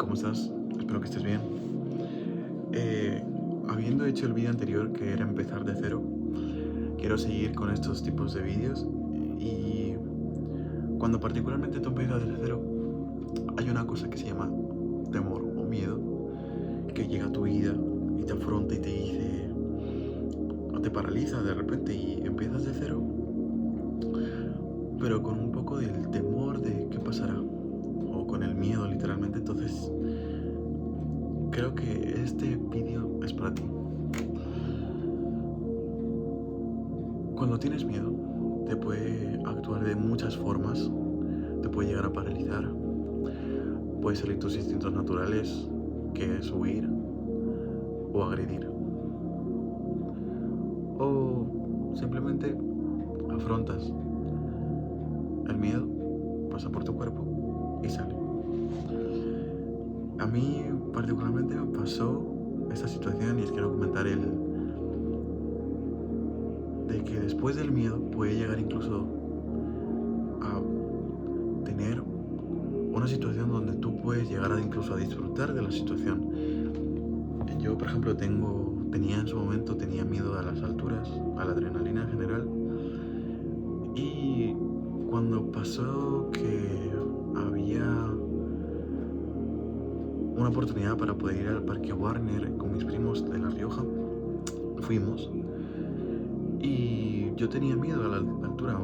¿Cómo estás? Espero que estés bien. Habiendo hecho el vídeo anterior, que era empezar de cero, quiero seguir con estos tipos de vídeos. Y cuando particularmente tú empiezas de cero, hay una cosa que se llama temor o miedo, que llega a tu vida y te afronta y te dice, o te paraliza de repente y empiezas de cero, pero con un poco del temor de qué pasará, o con el miedo literalmente. Entonces creo que este vídeo es para ti. Cuando tienes miedo, te puede actuar de muchas formas, te puede llegar a paralizar, puede salir tus instintos naturales, que es huir o agredir, o simplemente afrontas el miedo, pasa por tu cuerpo y sale. A mí particularmente me pasó esta situación y os quiero comentar de que después del miedo puede llegar incluso a tener una situación donde tú puedes llegar incluso a disfrutar de la situación. Yo, por ejemplo, tenía miedo a las alturas, a la adrenalina en general. Y cuando pasó que había una oportunidad para poder ir al Parque Warner con mis primos de La Rioja, fuimos. Y yo tenía miedo a la altura.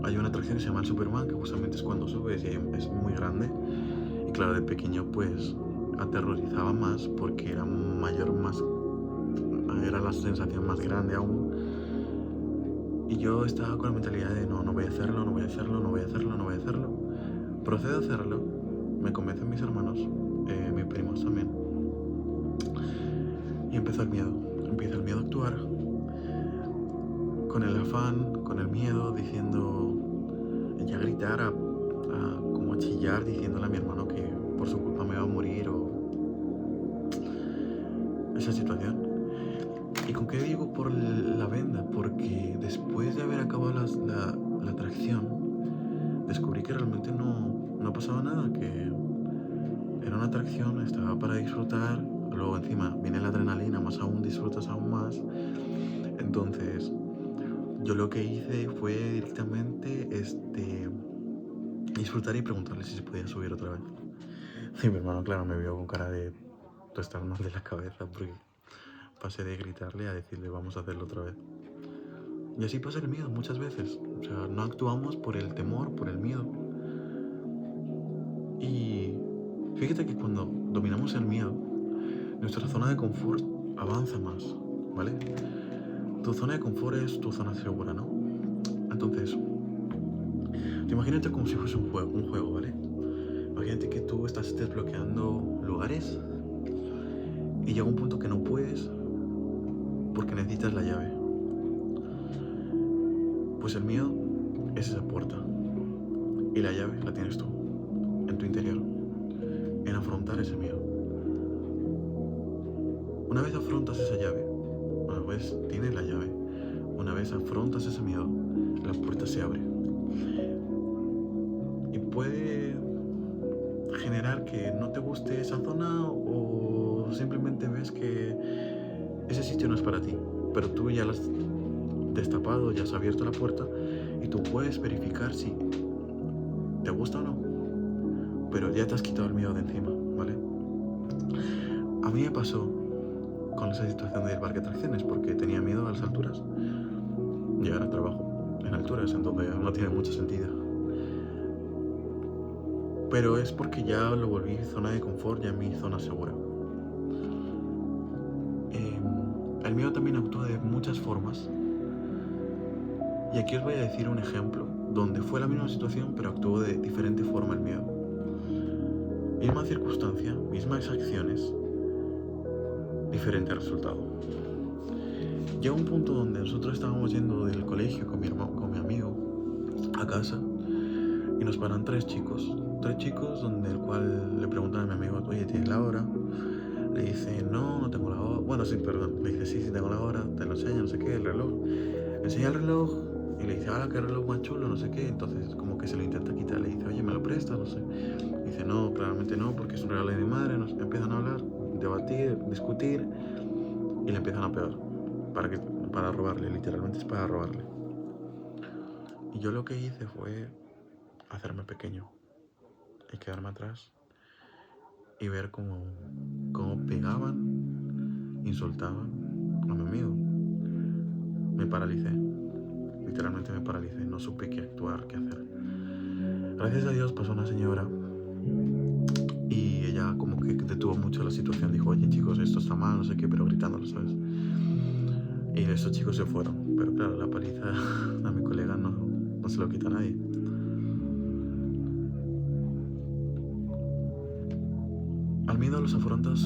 Hay una atracción que se llama el Superman, que justamente es cuando subes y es muy grande. Y claro, de pequeño pues aterrorizaba más porque era la sensación más grande aún. Y yo estaba con la mentalidad de no voy a hacerlo, no voy a hacerlo, no voy a hacerlo, no voy a hacerlo. Procedo a hacerlo, me convencen mis hermanos, mis primos también. Y empieza el miedo a actuar, con el afán, con el miedo, diciendo, y a gritar, como a chillar, diciéndole a mi hermano que por su culpa me va a morir o esa situación. ¿Y con qué digo por la venda? Porque después de haber acabado la atracción, descubrí que realmente no pasaba nada, que era una atracción, estaba para disfrutar. Luego encima viene la adrenalina, más aún disfrutas aún más. Entonces yo lo que hice fue directamente disfrutar y preguntarle si se podía subir otra vez. Y mi hermano, claro, me vio con cara de tú estás mal de la cabeza, porque pasé de gritarle a decirle vamos a hacerlo otra vez. Y así pasa el miedo muchas veces. O sea, no actuamos por el temor, por el miedo. Y fíjate que cuando dominamos el miedo, nuestra zona de confort avanza más, ¿vale? Tu zona de confort es tu zona segura, ¿no? Entonces, imagínate como si fuese un juego, ¿vale? Imagínate que tú estás desbloqueando lugares y llega un punto que no puedes porque necesitas la llave. Pues el miedo es esa puerta y la llave la tienes tú, en tu interior, en afrontar ese miedo. Una vez afrontas esa llave, una vez tienes la llave, una vez afrontas ese miedo, la puerta se abre. Y puede generar que no te guste esa zona o simplemente ves que ese sitio no es para ti, pero tú ya lo has destapado, ya has abierto la puerta y tú puedes verificar si te gusta o no, pero ya te has quitado el miedo de encima, ¿vale? A mí me pasó con esa situación del parque de atracciones porque tenía miedo a las alturas, llegar al trabajo en alturas, en donde no tiene mucho sentido. Pero es porque ya lo volví zona de confort, ya mi zona segura. El miedo también actúa de muchas formas. Y aquí os voy a decir un ejemplo donde fue la misma situación, pero actuó de diferente forma el miedo. Misma circunstancia, mismas acciones, diferente resultado. Llega un punto donde nosotros estábamos yendo del colegio con mi amigo a casa y nos paran tres chicos donde el cual le preguntan a mi amigo, oye, ¿tienes la hora? Le dice, no tengo la hora. Bueno, sí, perdón. Le dice, sí, tengo la hora, te lo enseño, no sé qué, el reloj. Le enseña el reloj y le dice, qué reloj más chulo, no sé qué. Entonces como que se lo intenta quitar, le dice, oye, ¿me lo prestas? No sé. Dice, no, claramente no, porque es un regalo de mi madre. Nos empiezan a hablar, debatir, discutir y le empiezan a pegar para robarle, literalmente es para robarle. Y yo lo que hice fue hacerme pequeño y quedarme atrás y ver cómo pegaban, insultaban a mi amigo. Me paralicé, literalmente me paralicé, no supe qué actuar, qué hacer. Gracias a Dios pasó una señora y ella como que detuvo mucho la situación, dijo, oye chicos, esto está mal, no sé qué, pero gritándolo, ¿sabes? Y esos chicos se fueron, pero claro, la paliza a mi colega no se lo quita a nadie. Al miedo los afrontas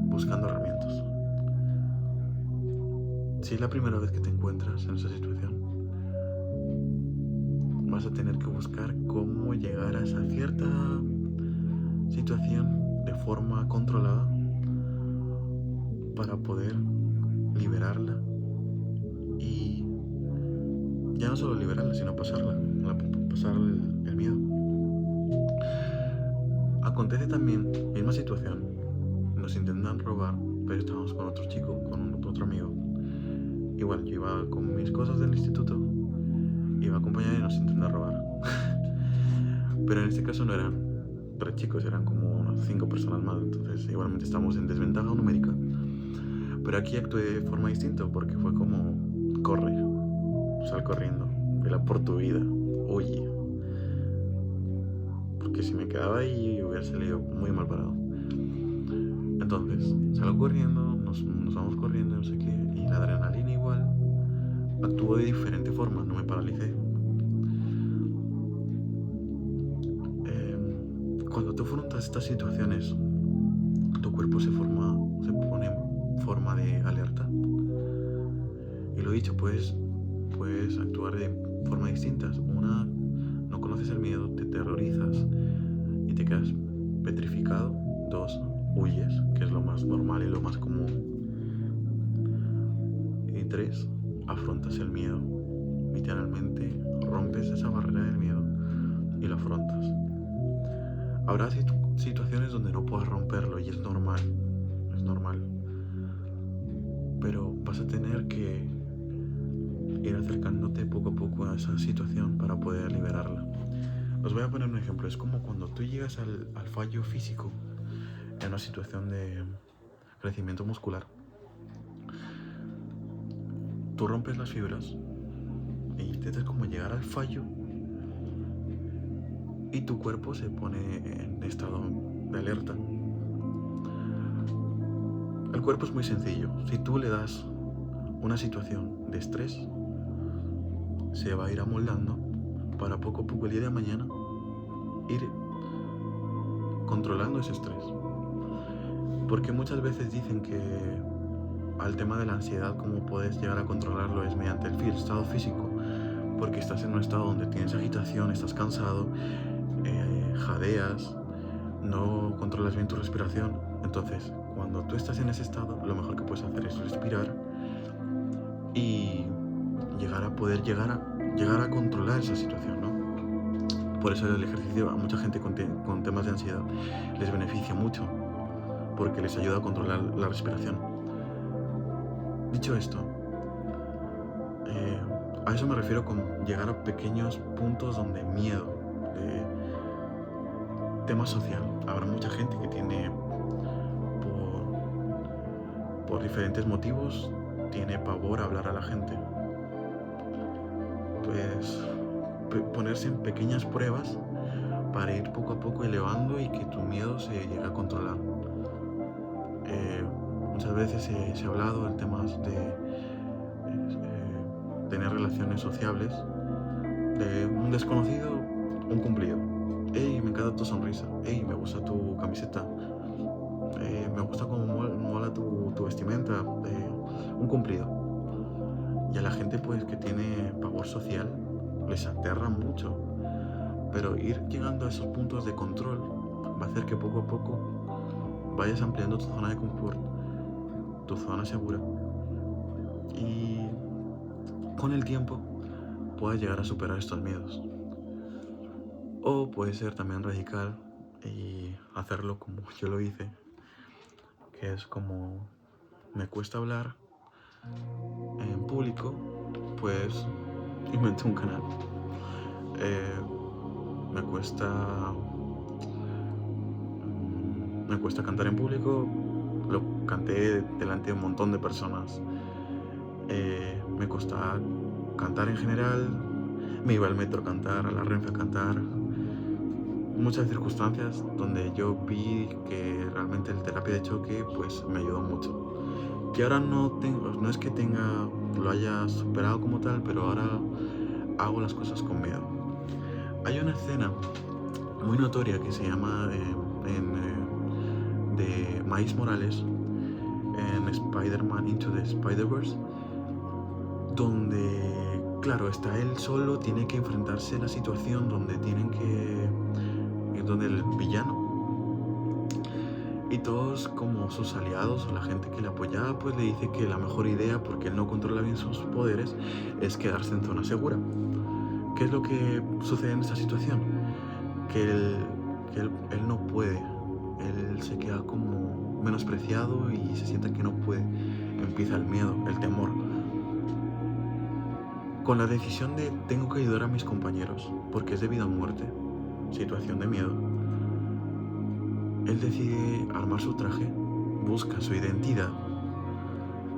buscando herramientas. Si es la primera vez que te encuentras en esa situación, vas a tener que buscar cómo llegar a esa cierta situación de forma controlada para poder liberarla y ya no solo liberarla, sino pasar el miedo. Acontece también, misma situación, nos intentan robar, pero estábamos con otro chico, con otro amigo. Igual, yo iba con mis cosas del instituto, iba a acompañar y nos intentan robar. Pero en este caso no eran 3 chicos, eran como unas 5 personas más, entonces igualmente estamos en desventaja numérica. Pero aquí actué de forma distinta porque fue como, corre, sal corriendo, vela por tu vida, huye. Porque si me quedaba ahí hubiera salido muy mal parado. Entonces, salgo corriendo, nos vamos corriendo, no sé qué, y la adrenalina igual actuó de diferente forma, no me paralicé. Cuando tú afrontas estas situaciones, tu cuerpo se pone en forma de alerta. Y lo dicho, puedes actuar de forma distintas. Una, no conoces el miedo, te terrorizas y te quedas petrificado. 2, huyes, que es lo más normal y lo más común. Y 3, afrontas el miedo. Literalmente rompes esa barrera del miedo y lo afrontas. Habrá situaciones donde no puedas romperlo y es normal. Pero vas a tener que ir acercándote poco a poco a esa situación para poder liberarla. Os voy a poner un ejemplo. Es como cuando tú llegas al fallo físico en una situación de crecimiento muscular. Tú rompes las fibras e intentas como llegar al fallo y tu cuerpo se pone en estado de alerta. El cuerpo es muy sencillo. Si tú le das una situación de estrés, se va a ir amoldando para poco a poco el día de mañana ir controlando ese estrés. Porque muchas veces dicen que al tema de la ansiedad, cómo puedes llegar a controlarlo es mediante el estado físico, porque estás en un estado donde tienes agitación, estás cansado, jadeas, no controlas bien tu respiración. Entonces, cuando tú estás en ese estado, lo mejor que puedes hacer es respirar y llegar a controlar esa situación, ¿no? Por eso el ejercicio a mucha gente con temas de ansiedad les beneficia mucho, porque les ayuda a controlar la respiración. Dicho esto, a eso me refiero con llegar a pequeños puntos donde miedo, tema social. Habrá mucha gente que tiene, por diferentes motivos, tiene pavor a hablar a la gente. Pues ponerse en pequeñas pruebas para ir poco a poco elevando y que tu miedo se llegue a controlar. Muchas veces se ha hablado en temas de tener relaciones sociables, de un desconocido, un cumplido. Hey, me encanta tu sonrisa. Hey, me gusta tu camiseta. Me gusta cómo mola tu vestimenta. Un cumplido. Y a la gente pues que tiene pavor social les aterra mucho. Pero ir llegando a esos puntos de control va a hacer que poco a poco vayas ampliando tu zona de confort, tu zona segura. Y con el tiempo puedas llegar a superar estos miedos. O puede ser también radical y hacerlo como yo lo hice, que es como me cuesta hablar en público, pues inventé un canal. Me cuesta cantar en público, lo canté delante de un montón de personas. Me costaba cantar en general, me iba al metro a cantar, a la Renfe a cantar. Muchas circunstancias donde yo vi que realmente el terapia de choque pues me ayudó mucho. Que ahora no es que lo haya superado como tal, pero ahora hago las cosas con miedo. Hay una escena muy notoria que se llama de Miles Morales en Spider-Man Into the Spider-Verse, donde, claro, está él solo, tiene que enfrentarse a la situación donde donde el villano y todos como sus aliados o la gente que le apoyaba pues le dice que la mejor idea, porque él no controla bien sus poderes, es quedarse en zona segura. ¿Qué es lo que sucede en esta situación? Que él no puede, él se queda como menospreciado y se siente que no puede. Empieza el miedo, el temor. Con la decisión de tengo que ayudar a mis compañeros, porque es de vida o muerte, situación de miedo, él decide armar su traje, busca su identidad,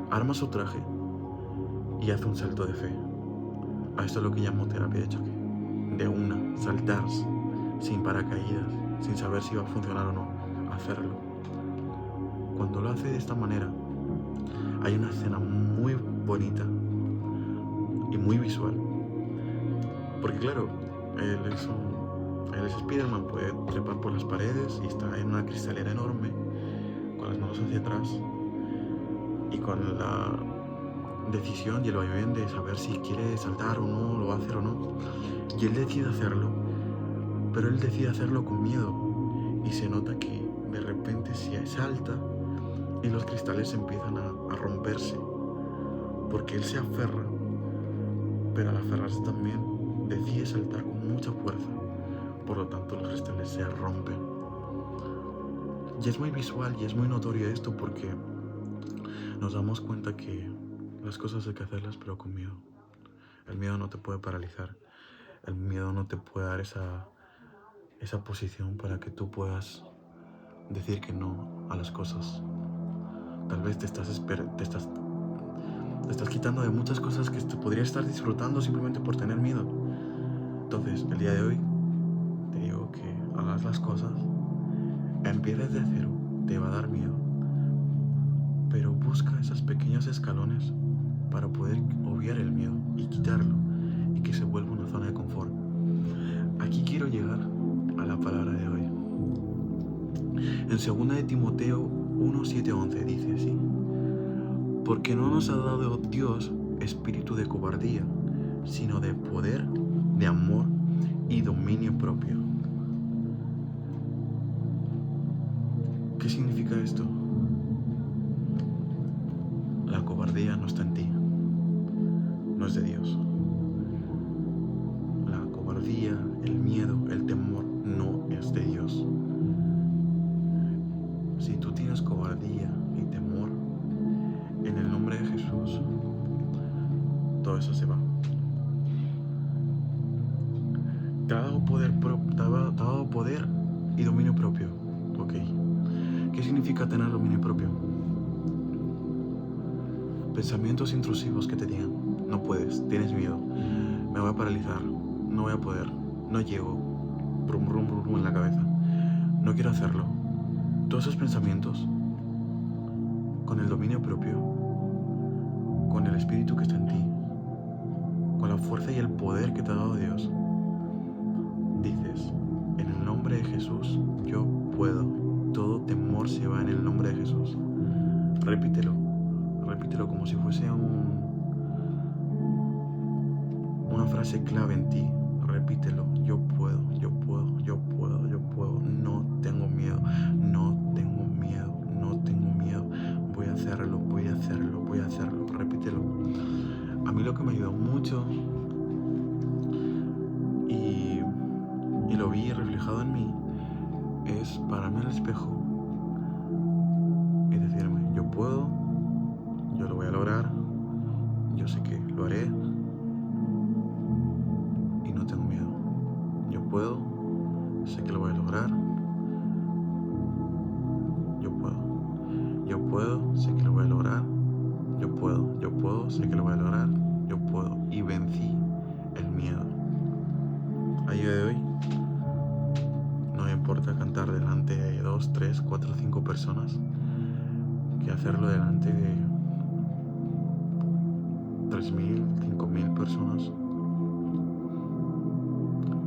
arma su traje y hace un salto de fe. A esto es lo que llamo terapia de choque. De una, saltar sin paracaídas, sin saber si va a funcionar o no, hacerlo. Cuando lo hace de esta manera, hay una escena muy bonita y muy visual. Porque claro, él es Spider-Man, puede trepar por las paredes y está en una cristalera enorme, con las manos hacia atrás y con la decisión y el vaivén de saber si quiere saltar o no, lo va a hacer o no. Y él decide hacerlo, pero él decide hacerlo con miedo y se nota que de repente se salta y los cristales empiezan a romperse, porque él se aferra, pero al aferrarse también decide saltar con mucha fuerza, por lo tanto los cristales se rompen. Y es muy visual y es muy notorio esto porque nos damos cuenta que las cosas hay que hacerlas pero con miedo. El miedo no te puede paralizar, el miedo no te puede dar esa posición para que tú puedas decir que no a las cosas. Tal vez te estás quitando de muchas cosas que te podrías estar disfrutando simplemente por tener miedo. Entonces, el día de hoy te digo que hagas las cosas, empieces de cero, te va a dar miedo, pero busca esos pequeños escalones para poder obviar el miedo y quitarlo y que se vuelva una zona de confort. Aquí quiero llegar a la palabra de hoy. En 2 de Timoteo 1, 7, 11 dice así: porque no nos ha dado Dios espíritu de cobardía, sino de poder, de amor y dominio propio. ¿Qué significa esto? La cobardía no está en ti, no es de Dios. La cobardía, el miedo, el temor no es de Dios. Si tú tienes cobardía y temor, en el nombre de Jesús, todo eso se va. Te ha dado poder y dominio propio. Ok. ¿Qué significa tener dominio propio? Pensamientos intrusivos que te digan: no puedes, tienes miedo, me voy a paralizar, no voy a poder, no llego, brum brum brum en la cabeza, no quiero hacerlo. Todos esos pensamientos, con el dominio propio, con el espíritu que está en ti, con la fuerza y el poder que te ha dado Dios, dices: en el nombre de Jesús yo puedo. Todo temor se va en el nombre de Jesús. Repítelo como si fuese una frase clave en ti. Repítelo: yo puedo, yo puedo, yo puedo, yo puedo. No tengo miedo, no tengo miedo, no tengo miedo. Voy a hacerlo, voy a hacerlo, voy a hacerlo. Repítelo. A mí lo que me ayudó mucho y lo vi reflejado en mí pararme en el espejo y decirme, yo puedo, yo lo voy a lograr, yo sé que lo haré y no tengo miedo. Yo puedo, sé que lo voy a lograr, yo puedo, sé que lo voy a lograr, yo puedo, sé que lo voy a lograr, yo puedo. Y vencí el miedo. A día de hoy, no me importa cantar delante de 2, 3, 4, 5 personas que hacerlo delante de 3.000, 5.000 personas.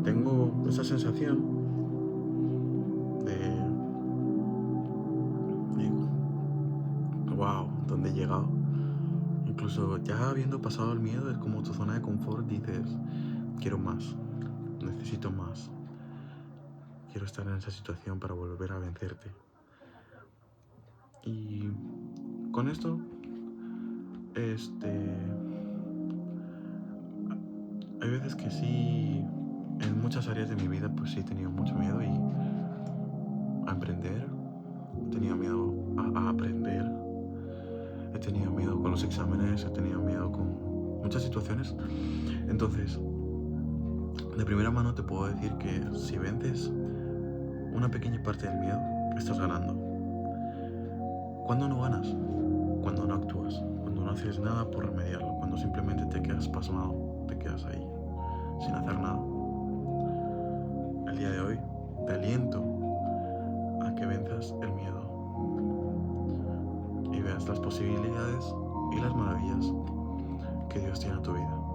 Tengo esa sensación de wow, ¿dónde he llegado? Incluso ya habiendo pasado el miedo, es como tu zona de confort, dices, quiero más, necesito más, quiero estar en esa situación para volver a vencerte. Y con esto, hay veces que sí, en muchas áreas de mi vida, pues sí he tenido mucho miedo a emprender, he tenido miedo a aprender, he tenido miedo con los exámenes, he tenido miedo con muchas situaciones. Entonces, de primera mano te puedo decir que si vences una pequeña parte del miedo, estás ganando. ¿Cuándo no ganas? Cuando no actúas, cuando no haces nada por remediarlo, cuando simplemente te quedas pasmado, te quedas ahí, sin hacer nada. El día de hoy te aliento a que venzas el miedo y veas las posibilidades y las maravillas que Dios tiene en tu vida.